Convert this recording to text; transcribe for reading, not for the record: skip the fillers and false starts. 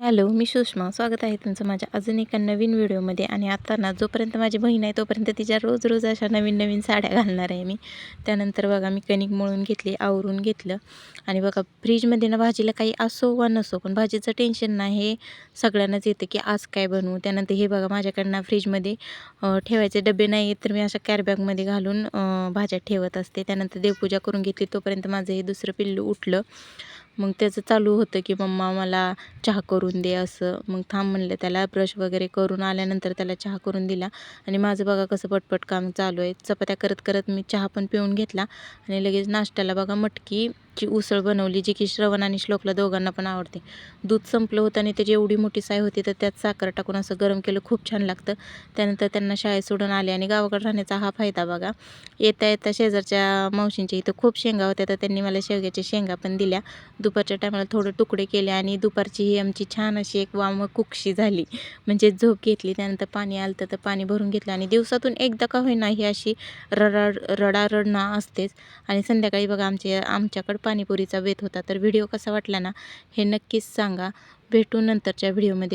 Hello, मी सुषमा. स्वागत आहे तुमचं माझ्या अजून एका नवीन व्हिडिओमध्ये. आणि आता ना जोपर्यंत माझी बहीण आहे तोपर्यंत तिच्या रोज रोज अशा नवीन नवीन साड्या घालणार आहे मी. त्यानंतर बघा मी कणिक मळून घेतली, आवरून घेतलं. आणि बघा फ्रीजमध्ये ना भाजीला काही असो वा नसो, पण भाजीचं टेन्शन नाही हे सगळ्यांनाच येतं की आज काय बनवू. त्यानंतर हे बघा माझ्याकडनं फ्रीजमध्ये ठेवायचे डबे नाही आहेत, तर मी अशा कॅरीबॅगमध्ये घालून भाज्या ठेवत असते. त्यानंतर देवपूजा करून घेतली, तोपर्यंत माझं हे दुसरं पिल्लू उठलं. मग त्याचं चालू होतं की मम्मा मला चहा करून दे असं. मग थांब म्हणलं, त्याला ब्रश वगैरे करून आल्यानंतर त्याला चहा करून दिला. आणि माझं बघा कसं पटपट काम चालू आहे. चपात्या करत करत मी चहा पण पिऊन घेतला. आणि लगेच नाश्त्याला बघा मटकीची उसळ बनवली, जी की श्रवण आणि श्लोकला दोघांना पण आवडते. दूध संपलं होतं आणि त्याची एवढी मोठी साय होती, तर त्यात साखर टाकून असं गरम केलं, खूप छान लागतं. त्यानंतर त्यांना शाळेत सोडून आले. आणि गावाकडे राहण्याचा हा फायदा बघा, येता येता शेजारच्या मावशींच्या इथं खूप शेंगा होत्या, तर त्यांनी मला शेवग्याच्या शेंगा पण दिल्या. दुपारच्या टायमाला थोडे तुकडे केले. आणि दुपारची ही आमची छान अशी एक कुक्षी झाली, म्हणजे झोप घेतली. त्यानंतर पाणी आलं तर पाणी भरून घेतलं. आणि दिवसातून एकदा का होईना ही अशी रडारडणं असतेच. आणि संध्याकाळी बघा आमच्याकडं पाणीपुरीचा बेत होता. तर व्हिडिओ कसा वाटला ना हे नक्कीच सांगा. भेटू नंतरच्या व्हिडिओमध्ये.